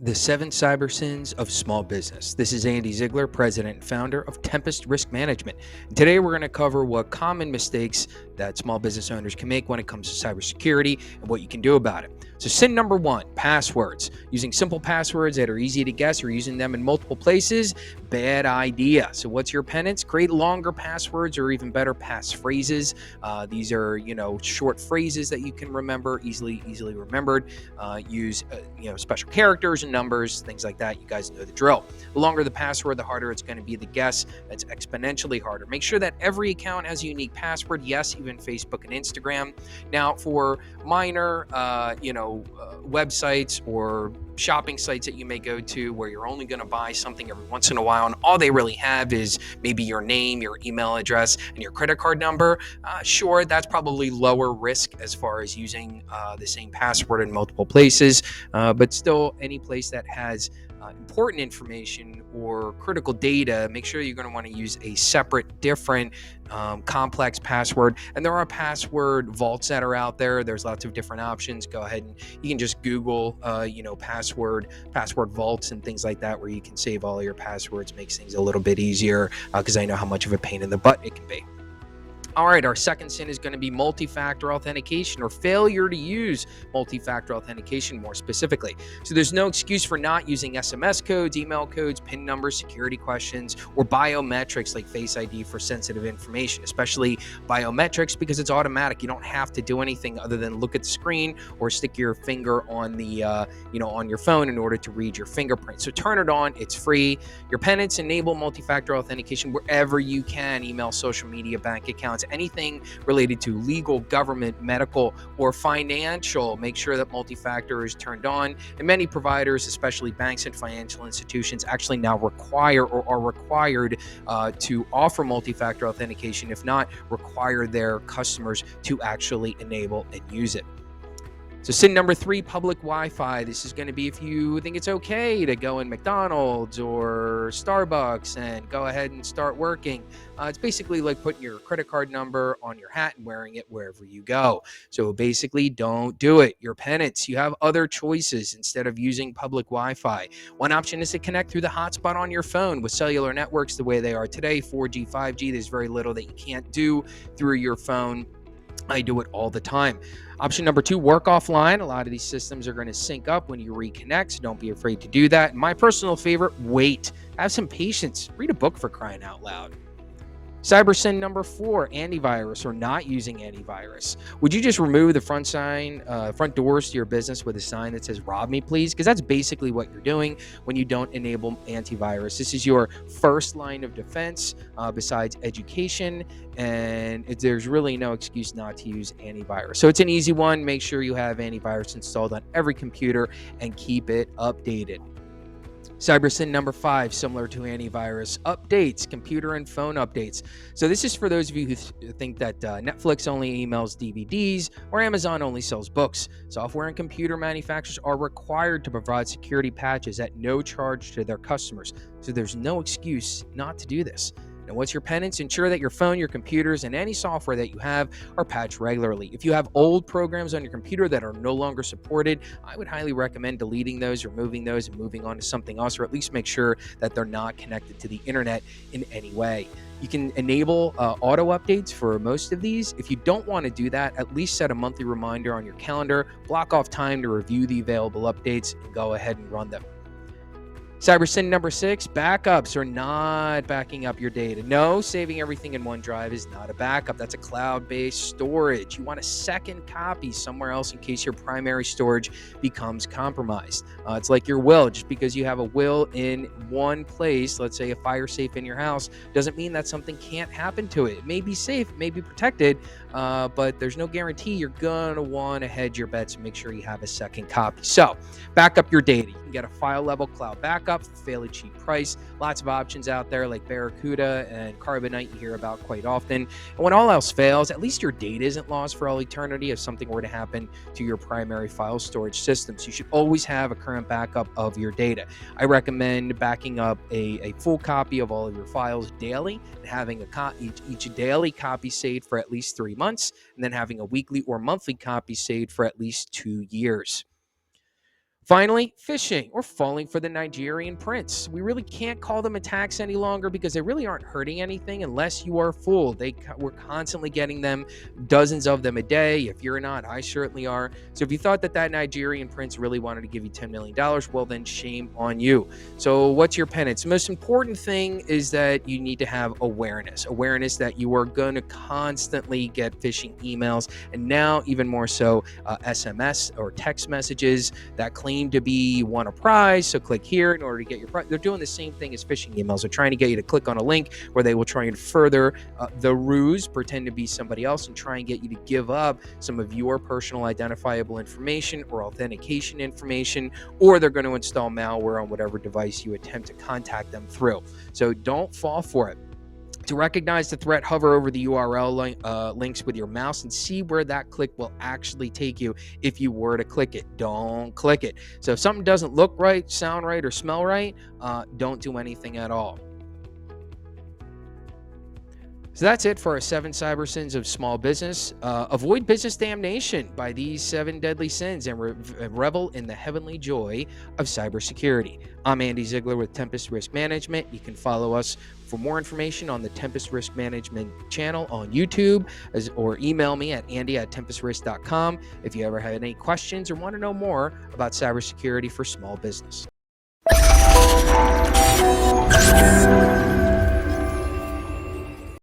The Seven Cyber Sins of Small Business. This is Andy Ziegler, president and founder of Tempest Risk Management. And today we're going to cover what common mistakes that small business owners can make when it comes to cybersecurity and what you can do about it. So sin number one, passwords. Using simple passwords that are easy to guess or using them in multiple places, bad idea. So what's your penance? Create longer passwords or even better passphrases. These are, short phrases that you can remember, easily remembered. Use, special characters and numbers, things like that. You guys know the drill. The longer the password, the harder it's going to be the guess. That's exponentially harder. Make sure that every account has a unique password. Yes, even Facebook and Instagram. Now, for minor, websites or shopping sites that you may go to where you're only going to buy something every once in a while and all they really have is maybe your name, your email address, and your credit card number, sure, that's probably lower risk as far as using the same password in multiple places, but still any place that has important information or critical data, make sure you're going to want to use a separate, different, complex password. And there are password vaults that are out there. There's lots of different options. Go ahead and you can just Google, password vaults and things like that, where you can save all your passwords. Makes things a little bit easier because I know how much of a pain in the butt it can be. All right, our second sin is going to be multi-factor authentication or failure to use multi-factor authentication more specifically. So there's no excuse for not using SMS codes, email codes, PIN numbers, security questions, or biometrics like Face ID for sensitive information, especially biometrics because it's automatic. You don't have to do anything other than look at the screen or stick your finger on the, on your phone in order to read your fingerprint. So turn it on. It's free. Your penance, enable multi-factor authentication wherever you can. Email, social media, bank accounts, anything related to legal, government, medical, or financial. Make sure that multi-factor is turned on. And many providers, especially banks and financial institutions, actually now require or are required to offer multi-factor authentication, if not require their customers to actually enable and use it. So sin number three, public Wi-Fi. This is going to be if you think it's okay to go in McDonald's or Starbucks and go ahead and start working. It's basically like putting your credit card number on your hat and wearing it wherever you go. So basically, don't do it. Your penance. You have other choices instead of using public Wi-Fi. One option is to connect through the hotspot on your phone. With cellular networks the way they are today, 4G, 5G, there's very little that you can't do through your phone. I do it all the time. Option number two, work offline. A lot of these systems are going to sync up when you reconnect, so don't be afraid to do that. And my personal favorite, wait. Have some patience. Read a book, for crying out loud. Cyber sin number four, antivirus or not using antivirus. Would you just remove the front doors to your business with a sign that says "Rob me, please"? Because that's basically what you're doing when you don't enable antivirus. This is your first line of defense besides education, and there's really no excuse not to use antivirus. So it's an easy one. Make sure you have antivirus installed on every computer and keep it updated. Cyber sin number five, similar to antivirus, updates, computer and phone updates. So this is for those of you who think that Netflix only emails DVDs or Amazon only sells books. Software and computer manufacturers are required to provide security patches at no charge to their customers. So there's no excuse not to do this. And what's your penance? Ensure that your phone, your computers, and any software that you have are patched regularly. If you have old programs on your computer that are no longer supported, I would highly recommend deleting those, removing those, and moving on to something else, or at least make sure that they're not connected to the internet in any way. You can enable auto updates for most of these. If you don't want to do that, at least set a monthly reminder on your calendar, block off time to review the available updates, and go ahead and run them. Cyber sin number six, backups or not backing up your data. No, saving everything in OneDrive is not a backup. That's a cloud-based storage. You want a second copy somewhere else in case your primary storage becomes compromised. It's like your will. Just because you have a will in one place, let's say a fire safe in your house, doesn't mean that something can't happen to it. It may be safe, it may be protected, but there's no guarantee. You're going to want to hedge your bets and make sure you have a second copy. So back up your data. You can get a file level cloud backup for a fairly cheap price. Lots of options out there like Barracuda and Carbonite you hear about quite often. And when all else fails, at least your data isn't lost for all eternity if something were to happen to your primary file storage system. So you should always have a current backup of your data. I recommend backing up a full copy of all of your files daily and having each daily copy saved for at least 3 months, and then having a weekly or monthly copy saved for at least 2 years. Finally, phishing or falling for the Nigerian prince. We really can't call them attacks any longer because they really aren't hurting anything unless you are fooled. We're constantly getting them, dozens of them a day. If you're not, I certainly are. So if you thought that Nigerian prince really wanted to give you $10 million, well, then shame on you. So what's your penance? The most important thing is that you need to have awareness that you are going to constantly get phishing emails, and now even more so SMS or text messages that claim to be won a prize. So click here in order to get your prize. They're doing the same thing as phishing emails. They're trying to get you to click on a link where they will try and further the ruse, pretend to be somebody else, and try and get you to give up some of your personal identifiable information or authentication information, or they're going to install malware on whatever device you attempt to contact them through. So don't fall for it. To recognize the threat, hover over the URL links with your mouse and see where that click will actually take you if you were to click it. Don't click it. So if something doesn't look right, sound right, or smell right, don't do anything at all. So that's it for our 7 cyber sins of small business. Avoid business damnation by these 7 deadly sins and revel in the heavenly joy of cybersecurity. I'm Andy Ziegler with Tempest Risk Management. You can follow us for more information on the Tempest Risk Management channel on YouTube, or email me at andy@tempestrisk.com if you ever have any questions or want to know more about cybersecurity for small business.